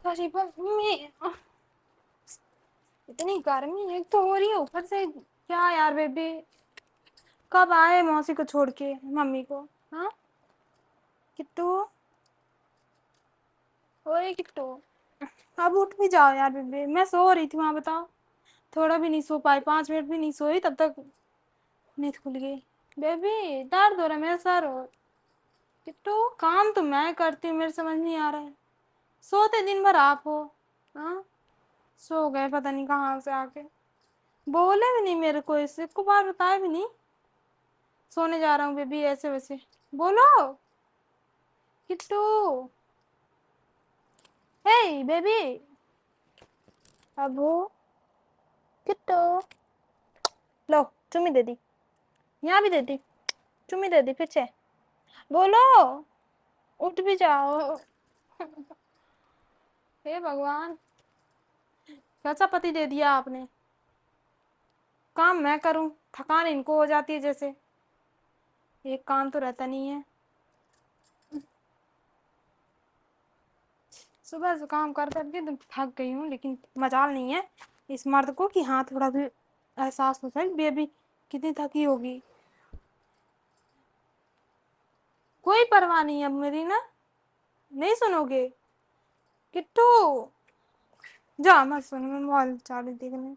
अरे मम्मी, इतनी गर्मी एक तो हो रही है, ऊपर से क्या यार बेबी, कब आए मौसी को छोड़ के मम्मी को? हाँ किट्टू, ओए किट्टू, अब उठ भी जाओ यार बेबी, मैं सो रही थी वहां, बताओ। थोड़ा भी नहीं सो पाई, 5 मिनट भी नहीं सोई, तब तक नींद खुल गई। बेबी दर्द हो रहा है मेरा सर। हो किट्टू, काम तो मैं करती हूँ, मेरे समझ नहीं आ रहा है। सोते दिन भर आप हो। हाँ, सो गए पता नहीं कहाँ से आके, बोले भी नहीं मेरे को, इससे को बार बताया भी नहीं सोने जा रहा हूँ बेबी, ऐसे वैसे। बोलो किट्टू, हे बेबी, अब हो किट्टू, लो चुम्मी दे दी, यहाँ भी दे दी, चुम्मी दे दी फिर से। बोलो, उठ भी जाओ। हे भगवान, कैसा पति दे दिया आपने। काम मैं करूं, थकान इनको हो जाती है जैसे, एक काम तो रहता नहीं है। सुबह से काम कर करके तो थक गई हूँ, लेकिन मजाल नहीं है इस मर्द को कि हाँ थोड़ा भी एहसास होता है बेबी कितनी थकी होगी। कोई परवाह नहीं है अब मेरी ना, नहीं सुनोगे किट्टू? जा मत सुन, मैं मोबाइल चालू देखने।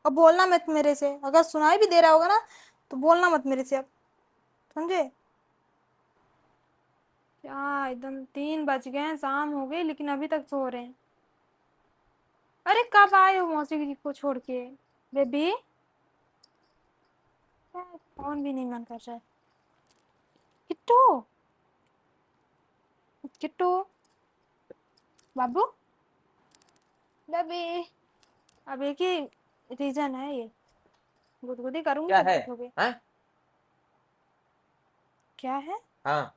अब बोलना मत मेरे से, अगर सुनाई भी दे रहा होगा ना तो बोलना मत मेरे से अब, समझे? क्या एकदम 3 बज गए हैं, शाम हो गई लेकिन अभी तक सो रहे हैं। अरे कब आए हो मौसी जी को छोड़ के बेबी? फोन भी नहीं मन कर रहा है। किट्टू, किट्टू बाबू, बेबी, अब एक ही रीजन है ये, गुदगुदी करूंगी क्या तो है? उठोगे। हाँ क्या है? हाँ।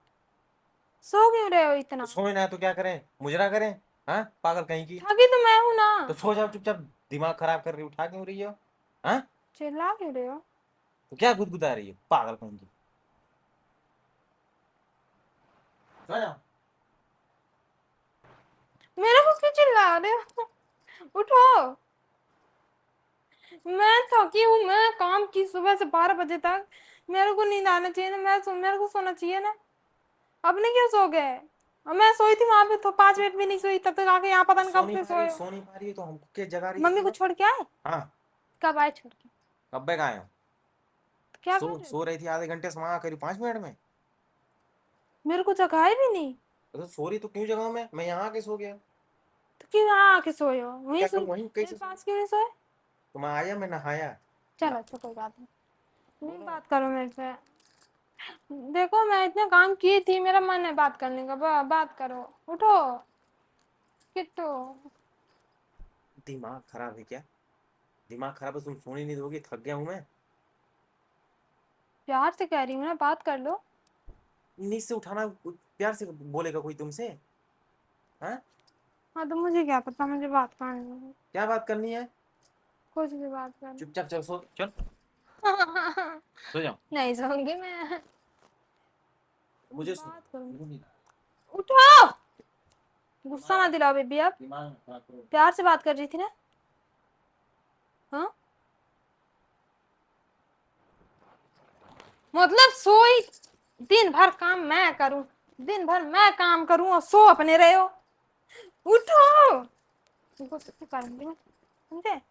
सो क्यों रहे हो तो इतना? सोए ना तो क्या करें, मुजरा करें? हाँ, पागल कहीं की। थकी तो मैं हूं ना। तो सो जाओ चुपचाप, दिमाग खराब कर रही हो, उठा क्यों रही हो? हाँ, चिल्ला क्यों रहे हो? तो क्या गुदगुदा रही हो, पागल कहीं की। सो जाओ। मेरे को क्यों चिल्ला रहे हो? उठो, मैं थकी हूँ, मैं काम की सुबह से 12 बजे तक, मेरे को नींद आना चाहिए ना, मेरे को सोना चाहिए ना। अपने क्यों सो गए? और मैं सोई थी वहां पे तो 5 मिनट भी नहीं सोई, तब तक आके यहाँ तो पता नहीं कब से सोए हो। सो नहीं पा रही हो तो हमको क्या जगा रही है मम्मी दिन को भर? छोड़ के आए? हाँ। कब आए छोड़ के? कब बैग आए हो? तो क्या सो कर रहे हो? सो रही थी आधे घंटे से, वहां करीब 5 मिनट में। मेरे को जगाए भी नहीं। तो सो रही तो क्यों जगाऊं मैं यहाँ आके सो गया। तो क्यों यहाँ आके सोए हो, तो वहीं क्या सो करूँ, वहीं मेरे कैसे सोऊं? पास क्यों नहीं सोए? तो मैं आया, मैं नहाया। चलो अच्छा कोई बात नहीं, नहीं बोलो। बात करो मेरे से। देखो मैं इतना काम की थी, मेरा मन है बात करने का, बात करो। उठो किट्टू। दिमाग खराब है क्या? दिमाग खराब है, तुम सोने नहीं दोगे, थक गया हूं मैं। प्यार से कह रही हूँ ना, बात कर लो। नींद से उठाना प्यार से बोलेगा कोई तुमसे? हाँ। हाँ तो मुझे क्या पता, मुझे बात करनी है। क्या बात करनी है? कुछ भी बात करनी। चुपचाप चल, सो चल। सो जाओ। नहीं सोऊंगी मैं, मुझे बात मुझे करूंगी। नींद उठो, गुस्सा ना दिमाग दिलाओ बेबी अब। दिमाग मत खराब करो। प्यार से बात कर रही थी ना। हाँ मतलब सोई, दिन भर काम मैं करूं, दिन भर मैं काम करूं और सो अपने रहे हो। उठो, तुमको सच्ची करूंगी मैं, समझे?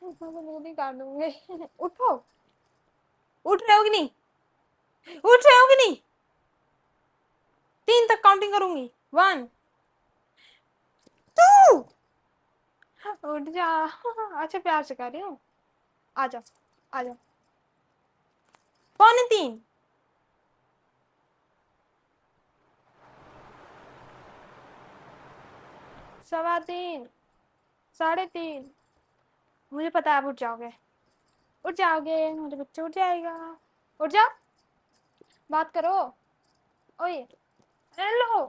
मुंह नहीं काट दूंगी। उठो, उठ रहे हो कि नहीं? उठ रहे हो कि नहीं? 3 तक काउंटिंग करूंगी, 1 2, उठ जा। अच्छा प्यार से कर रही हूँ, आ जाओ, आ जाओ। 2:45, 3:15, 3:30, मुझे पता है आप उठ जाओगे, उठ जाओगे, मेरे बच्चे उठ जाएगा। उठ जाओ, बात करो। ओए हेलो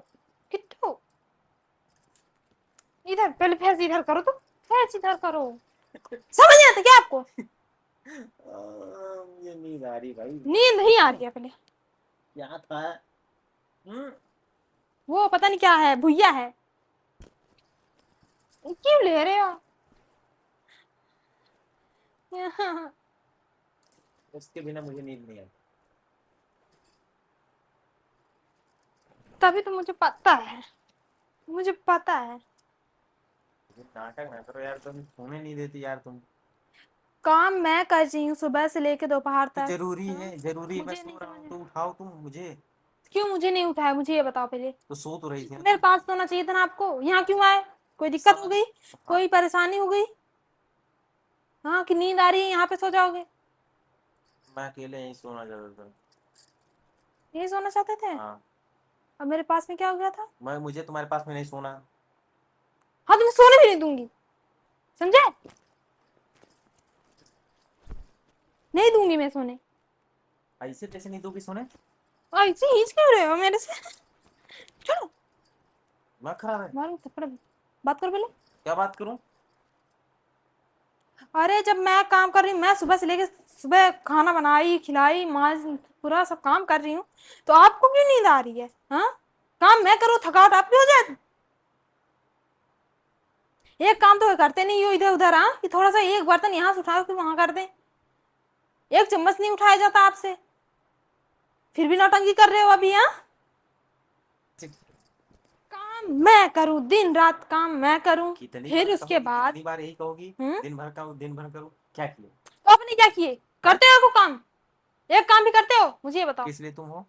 किट्टू, इधर पहले फेस इधर करो, तो फेस इधर करो, समझ नहीं आता क्या आपको? मुझे नींद आ रही भाई। नींद नहीं आ रही है पहले? क्या था? हम्म, वो पता नहीं क्या है, भुइया है। क्यों ले रहे हो? उसके बिना मुझे नींद नहीं आती। तभी तो मुझे पता है, मुझे पता है। ये नाटक ना करो यार, तुम सोने नहीं देती यार तुम। काम मैं कर रही हूँ सुबह से लेके दोपहर तो तक। जरूरी हाँ? है, जरूरी है, मैं मुझे नहीं सो रहा हूँ समझ। तो उठाओ तुम मुझे। क्यों मुझे नहीं उठाया, मुझे ये बताओ पहले। तो सो तो रही थी ना मेरे तुम। पास तो होना चाहिए था ना आपको, यहाँ क्यों आए? कोई दिक्कत हो समझ। गई? हाँ। कोई परेशानी हो गई? हाँ, कि नींद आ रही है यहाँ पे सो जाओगे? मैं अकेले यहीं सोना चाहता था। यही सोना चाहते थे? हाँ। अब मेरे पास में क्या हो गया था? मैं मुझे तुम्हारे पास में नहीं सोना। हाँ, तो मैं सोने भी नहीं दूंगी, समझे? नहीं दूंगी मैं सोने। ऐसे कैसे नहीं दोगी सोने? ऐसे खींच क्यों रहे हो मेरे से? चलो, मैं खराब है। मारो थप्पड़। बात करो पहले। क्या बात करूं? अरे जब मैं काम कर रही हूँ, मैं सुबह से लेके सुबह खाना बनाई खिलाई माज, पूरा सब काम कर रही हूँ, तो आपको क्यों नींद आ रही है? हाँ, काम मैं करूँ, थकावट आपकी हो जाए। एक काम तो करते नहीं हो इधर उधर, हाँ, कि थोड़ा सा एक बर्तन यहाँ से उठाओ फिर वहां कर दें। एक चम्मच नहीं उठाया जाता आपसे, फिर भी नौटंकी कर रहे हो अभी। हाँ, काम मैं करूँ, दिन रात काम मैं करूँ, कितनी बार फिर उसके कहोगी, बाद। कितनी बार यही कहोगी? हम्म। दिन भर का दिन भर करूं, क्या किया? तो आपने क्या किए? हाँ? करते हो आपको काम? एक काम भी करते हो? मुझे ये बताओ। किस लिए तुम हो?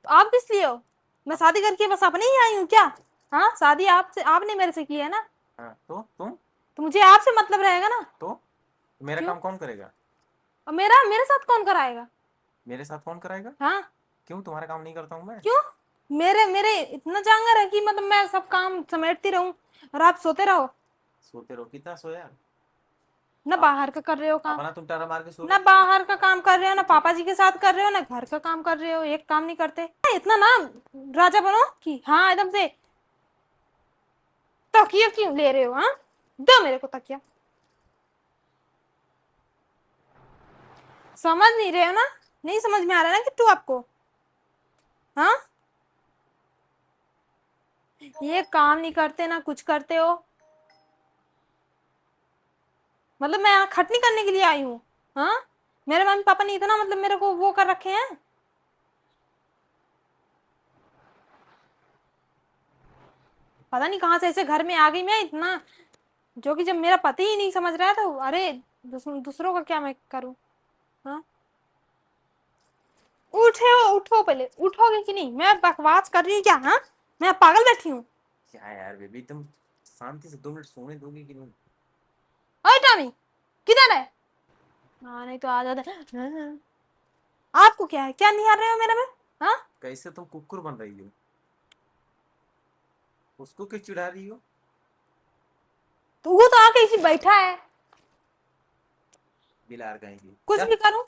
तो आप किस लिए हो? मैं हाँ। शादी करके बस अपने ही आई हूँ क्या? हाँ, शादी आपसे, आपने मेरे से की है ना, हाँ, तो तुम। तो मुझे आपसे मतलब रहेगा ना। तो मेरा क्यों? काम कौन करेगा? और मेरा मेरे साथ कौन कराएगा? मेरे साथ कौन कराएगा? हाँ। क्यों, तुम्हारा काम नहीं करता हूँ मैं? क्यों? मेरे मेरे इतना जांगर है कि मतलब मैं सब काम समेटती रहूं और आप सोते रहो? सोते रहो, कितना सोया? ना आप बाहर का कर रहे हो काम, अपना तुम टारा मार के सो ना रहे हो। बाहर का काम कर रहे हो, ना पापा जी के साथ कर रहे हो, ना घर का काम कर रहे हो, एक काम नहीं करते। इतना ना राजा बनो कि हाँ एकदम से। तकिया क्यों ले रहे हो? हाँ, दो मेरे को तकिया। समझ नहीं रहे हो ना? नहीं समझ में आ रहा है ना किट्टू आपको? हाँ, ये काम नहीं करते ना कुछ करते हो। मतलब मैं यहाँ खटनी करने के लिए आई हूँ? हाँ, मेरे मम्मी पापा ने इतना मतलब मेरे को वो कर रखे हैं। पता नहीं कहाँ से ऐसे घर में आ गई मैं इतना, जो कि जब मेरा पति ही नहीं समझ रहा है तो अरे दूसरों का क्या मैं करूँ? हाँ, उठे उठो पहले, उठोगे कि नहीं? मैं बकवास कर रही हूँ क्या? हाँ, मैं पागल बैठी हूँ? क्या यार बेबी, तुम शांति से 2 मिनट सोने दोगी कि नहीं? ओए टॉमी, किधर है? हाँ, नहीं तो आ जाते। आपको क्या है, क्या निहार रहे हो मेरा में? हाँ, कैसे तुम कुकुर बन रही हो? उसको क्यों चिढ़ा रही हो? तो वो तो आके इसी बैठा है। बिलार कहेंगी, कुछ चल। भी करूं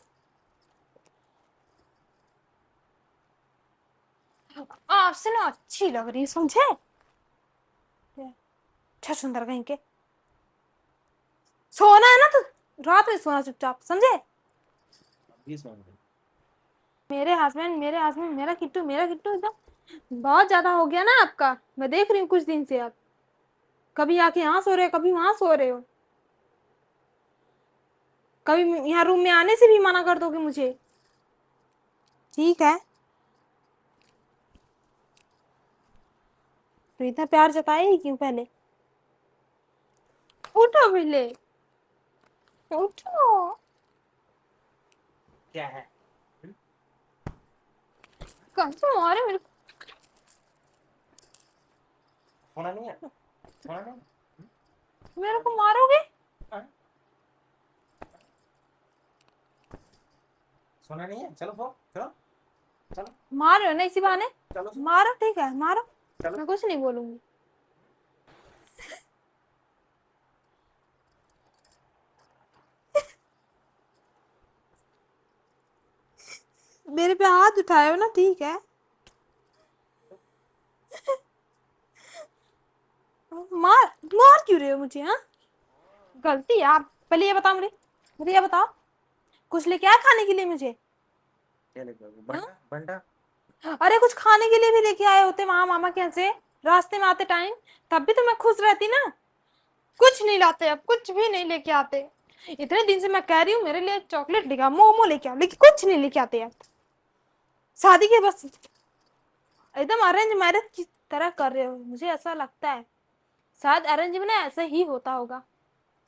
आपसे ना अच्छी लग रही है, समझे? अच्छा सुंदर कहीं के। सोना है ना तो रात में सोना चुपचाप, समझे? अभी सोन रही। मेरे हस्बैंड, मेरा किट्टू एकदम बहुत ज्यादा हो गया ना आपका। मैं देख रही हूँ कुछ दिन से आप कभी आके यहाँ सो रहे हो, कभी वहां सो रहे हो, कभी यहाँ रूम में आने से भी मना कर दोगे मुझे। ठीक है, तो इतना प्यार जताए ही क्यों पहले? उठो पहले, उठो। क्या है? कब से मारे मेरे सोना नहीं है? सोना नहीं है? को, मेरे को मारोगे? हाँ? सोना नहीं है, चलो सो, चलो। चलो। मार रहे हो ना इसी बहाने? चलो सो। मारो, ठीक है मारो, चलो। मैं कुछ नहीं बोलूंगी। मेरे पे हाथ उठाए हो ना, ठीक है। मार मार क्यों रहे हो मुझे? हाँ, गलती है आप पहले ये बताओ मुझे, मुझे ये बताओ, कुछ लेके आया खाने के लिए मुझे? क्या लेकर आओगे? हाँ, बंडा बंडा। अरे कुछ खाने के लिए भी लेके आए होते वहां मामा के यहाँ से, रास्ते में आते टाइम, तब भी तो मैं खुश रहती ना। कुछ नहीं लाते, अब कुछ भी नहीं लेके आते। इतने दिन से मैं कह रही हूँ मेरे लिए चॉकलेट लेके आओ, मोमो लेके आओ, लेकिन कुछ नहीं लेके आते यार। शादी के बस एकदम अरेंज मैरिज की तरह कर रहे हो, मुझे ऐसा लगता है शायद अरेंज में ना ऐसा ही होता होगा।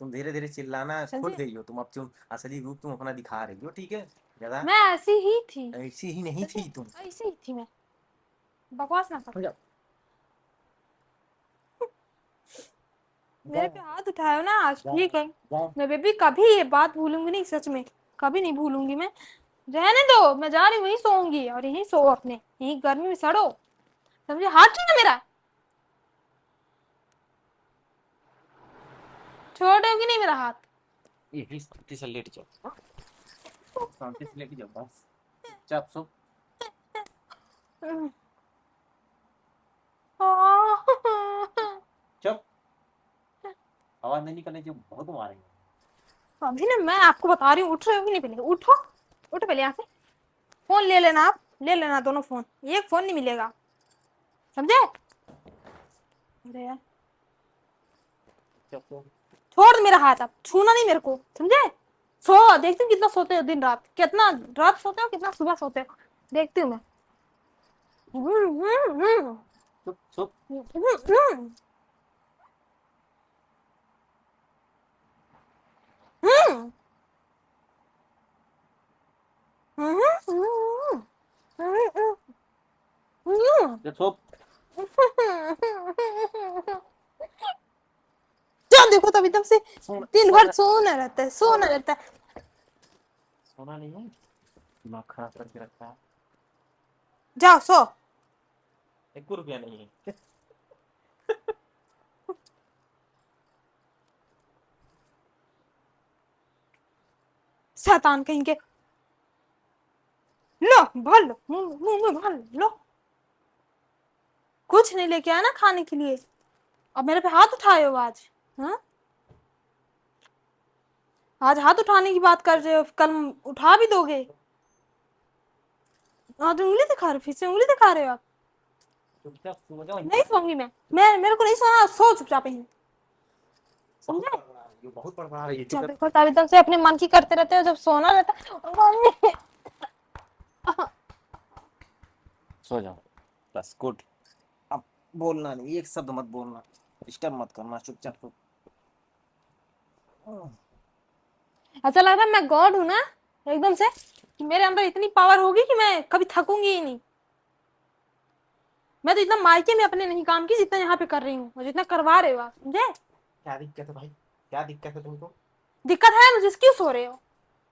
तुम धीरे धीरे चिल्लाना छोड़ समझे? गई हो, तुम अब तुम असली रूप तुम अपना दिखा रही हो, ठीक है? ज्यादा मैं ऐसी ही थी। ऐसी ही नहीं समझे? थी तुम। ऐसी ही थी मैं, बकवास ना कर। हो जाओ। मेरे पे हाथ उठाए हो ना आज, ठीक है। जाओ। मैं बेबी कभी ये बात भूलूंगी नहीं, सच में कभी नहीं भूलूंगी मैं। रहने दो, मैं जा रही हूँ, वहीं सोऊंगी और यहीं सो अपने, यहीं गर्मी में सड़ो। समझे? हाथ छूना मेरा, छोड़ोगी नहीं मेरा हाथ। यही शांति से लेट जाओ, शांति से लेट जाओ बस। चुपचाप सो। चुप। आवाज नहीं निकलने जो बहुत मारेंगे। अभी ना मैं आपको बता रही हूँ, उठ रहे हो कि नहीं? पहले उठो, उठो पहले यहाँ से। फोन ले लेना, आप ले लेना दोनों फोन, एक फोन नहीं मिलेगा, समझे? अरे यार, चुप सो। छोड़ दे मेरा हाथ, आप छूना नहीं मेरे को, समझे? सो, देखती हूँ कितना सोते हो दिन रात, कितना रात सोते हो, कितना सुबह सोते हो, देखती हूँ मैं। चुप चुप। चुप। जब देखो तब एकदम से दिन भर सोना सोना रहता है, सोना रहता है। सोना नहीं है, दिमाग खराब करके रखा है। जाओ सो। 1 रुपया नहीं है। शैतान कहीं के, लो भर लो, मुंह में भर लो। कुछ नहीं लेके आया ना खाने के लिए, अब मेरे पे हाथ उठाए हो आज? हाँ, आज हाथ उठाने की बात कर रहे हो, कल उठा भी दोगे। आज उंगली दिखा रहे हो, फिर से उंगली दिखा रहे हो आप। चुपचाप सो जाओ। नहीं सोऊंगी मैं मेरे को नहीं सोना, सो चुपचाप ही, समझे? बहुत बड़बड़ा रही है। जब चुप। देखो तब एकदम से अपने मन की करते रहते हो, जब सोना रहता है। सो जाओ बस, गुड। अब बोलना नहीं, एक शब्द मत बोलना, डिस्टर्ब मत करना, चुपचाप सो। ऐसा लग रहा है मैं गॉड हूं ना एकदम से, कि मेरे अंदर इतनी पावर होगी कि मैं कभी थकूंगी ही नहीं। मैं तो इतना मायके में अपने नहीं काम की जितना यहाँ पे कर रही हूँ, और जितना करवा रहे हो आप, समझे? क्या दिक्कत है भाई? क्या दिक्कत है तुमको? दिक्कत है मुझे, क्यों सो रहे हो?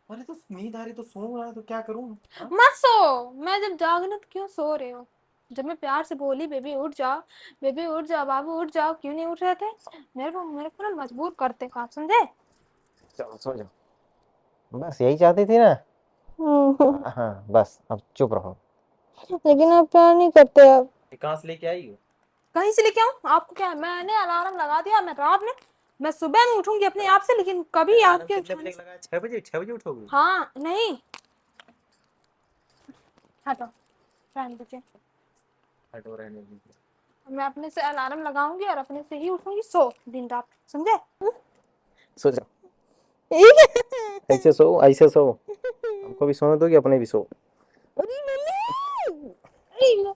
अरे तो नींद आ रही तो सो रहा है, तो क्या करूं? हाँ? मत सो, मैं जब जागना तो क्यों सो रहे हो? जब मैं प्यार से बोली बेबी उठ जाओ, बेबी उठ जाओ, बाबू उठ जाओ, क्यों नहीं उठ रहे थे? मेरे को ना मजबूर करते हो आप, समझे? चलो सो जाओ, बस यही चाहती थी ना। हाँ बस अब चुप रहो। लेकिन आप प्यार नहीं करते अब। कहाँ से लेके आई हो? कहीं से लेके आऊं? आपको क्या है, मैंने अलार्म लगा दिया, मैं रात में, मैं सुबह में उठूंगी अपने आप से, लेकिन कभी अलार्म आपके कितने उठाने बजे से। लगाया? 6 बजे? 6 बजे उठोगे? हाँ नहीं, हटो, रहने दीजिए। हटो, रहने दीजिए। मैं अपने से अलार्म लगाऊंगी और अपने से ही उठूंगी, सो दिन रात, समझे? सो जाओ, ऐसे सो, ऐसे सो। हमको भी सोने दोगे, अपने भी सो। अरे मम्मी, अरे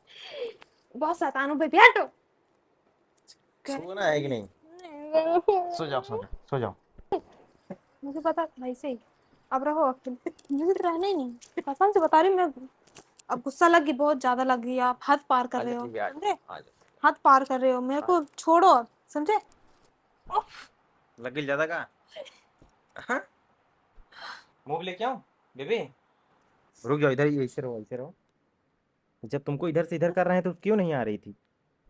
बहुत शैतान हो बेबी, हटो। सोना है कि नहीं? सो जाओ सो जाओ सो जाओ। मुझे पता था ऐसे ही, अब रहो अकेले, मुझे तो रहना ही नहीं, कसम से बता रही हूँ मैं। अब गुस्सा लग गई, बहुत ज्यादा लग गई, आप हद पार कर आ रहे जाओ, हो, ठीक है, आ समझे? जाओ, आ जाओ। हद पार कर रहे हो, मेरे को छोड़ो अब, समझे? लग गई ज्यादा का? हाँ? मुंह लेके आओ बेबी। रुक जाओ, इधर ही ऐसे रहो, ऐसे रहो। जब तुमको इधर से इधर कर रहे हैं तो क्यों नहीं आ रही थी?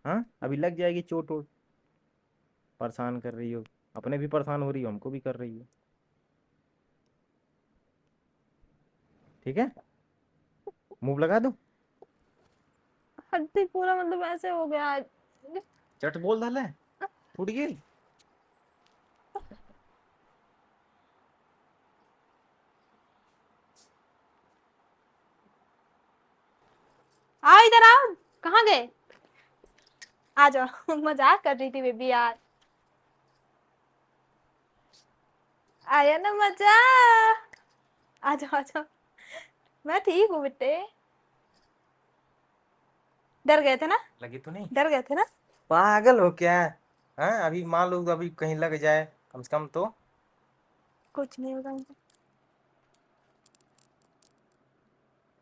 हाँ, अभी लग जाएगी चोट वोट। परेशान कर रही हो, अपने भी परेशान हो रही हो, हमको भी कर रही हो। ठीक है, मुंह लगा दो। हड्डी पूरा मतलब ऐसे हो गया आज। चट बोल दले, फूट गई। आओ इधर आओ, कहाँ गए? आ जाओ। मजाक कर रही थी बेबी यार। आया ना मजा। आ जाओ आ जाओ। मैं ठीक हूँ बेटे। डर गए थे ना? लगी तो नहीं? डर गए थे ना? पागल हो क्या? हाँ, अभी मान लो अभी कहीं लग जाए कम से कम तो। कुछ नहीं होगा मुझे।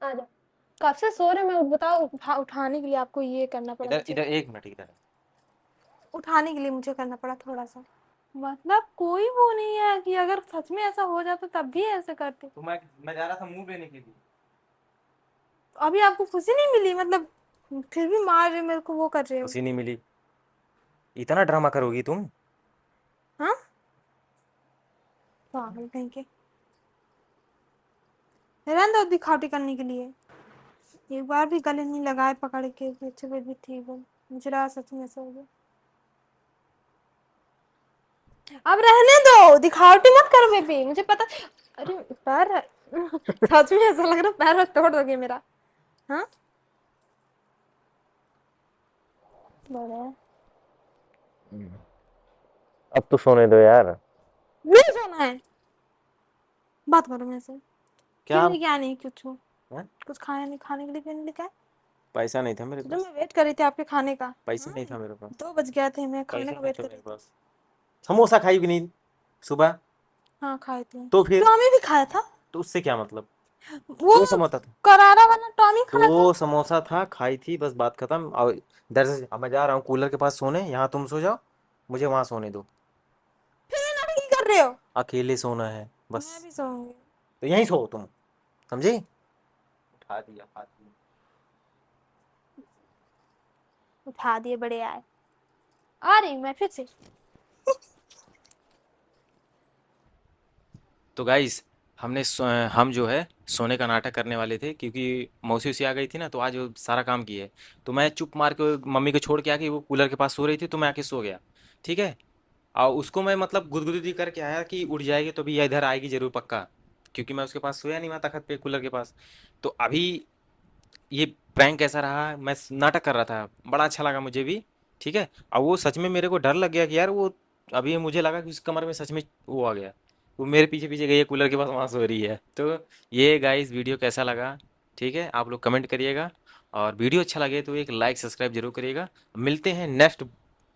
आ जाओ। कब से सो रहे मैं, बताओ उठाने के लिए आपको ये करना पड़ा इधर मुझे। इधर एक मिनट इधर। उठाने के लिए मुझे करना पड़ा थोड़ा सा। मतलब कोई वो नहीं है कि अगर सच में ऐसा हो जाता तब भी ऐसे करते। तो मैं जा रहा था मुंह लेने के लिए। अभी आपको खुशी नहीं मिली मतलब? फिर भी मार रहे मेरे को, वो कर रहे हो। खुशी नहीं मिली? इतना ड्रामा करोगी तुम? हाँ, पागल कहीं के। रहने दो दिखावटी करने के लिए। एक बार भी गले नहीं लगाए पकड़ के पीछे पे भी ठीक हो। मुझे लगा सच में ऐसा हो गया। अब रहने दो, दिखावटी मत करो बेबी, मुझे पता। अरे पैर। सच में ऐसा लग रहा पैर तोड़ दोगे मेरा। हाँ, बड़ा है। अब तो सोने दो यार। नहीं सोना है। बात करो मेरे से। क्यों क्या? नहीं क्या नहीं कुछ हो? हैं? कुछ खाया नहीं, खाने के लिए क्यों नहीं लेके आए? पैसा नहीं था मेरे चलो पास। मैं वेट कर रही थी आपके खाने का। पैसा हाँ, नहीं था मेरे पास। 2 बज गए थे, मैं खाने पैसा का नहीं वेट था कर मेरे रही थी। पास। समोसा खाई कि नहीं सुबह? हाँ खाए थे। तो फिर टॉमी भी खाया था। तो उससे क्या मतलब? वो दो समोसा था। करारा वाला टॉमी खाया था। दो समोसा था, खाई थी, बस बात खत्म। और इधर से अब मैं जा रहा हूँ कूलर के पास सोने, यहाँ तुम सो जाओ, मुझे वहां सोने दो। फिर ये नाटक कर रहे हो? अकेले सोना है बस। मैं भी सोऊंगी। तो यहीं सो तुम, समझी? उठा दिया फातिमा। उठा दिए, बड़े आए। आ रही हूँ मैं फिर से। तो गाइस, हम जो है सोने का नाटक करने वाले थे, क्योंकि मौसी उसी आ गई थी ना, तो आज वो सारा काम किए। तो मैं चुप मार के मम्मी को छोड़ के आके वो कूलर के पास सो रही थी, तो मैं आके सो गया। ठीक है। और उसको मैं मतलब गुदगुदी करके आया कि उठ जाएगी तो भी यह इधर आएगी जरूर पक्का, क्योंकि मैं उसके पास सोया नहीं वहाँ तखत पे कूलर के पास। तो अभी ये प्रैंक कैसा रहा, मैं नाटक कर रहा था, बड़ा अच्छा लगा मुझे भी। ठीक है। और वो सच में मेरे को डर लग गया कि यार वो, अभी मुझे लगा कि उस कमर में सच में वो आ गया, वो मेरे पीछे पीछे गई है कूलर के पास, वहाँ सो रही है। तो ये गाइस वीडियो कैसा लगा, ठीक है, आप लोग कमेंट करिएगा। और वीडियो अच्छा लगे तो एक लाइक सब्सक्राइब जरूर करिएगा। मिलते हैं नेक्स्ट,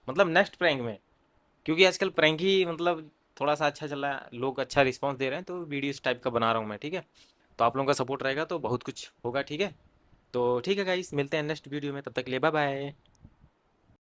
मतलब नेक्स्ट प्रैंक में, क्योंकि आजकल प्रैंक ही मतलब थोड़ा सा अच्छा चल रहा है, लोग अच्छा रिस्पांस दे रहे हैं, तो वीडियो इस टाइप का बना रहा हूँ मैं। ठीक है। तो आप लोगों का सपोर्ट रहेगा तो बहुत कुछ होगा। ठीक है। तो ठीक है गाइस, मिलते हैं नेक्स्ट वीडियो में, तब तक के लिए बाय बाय।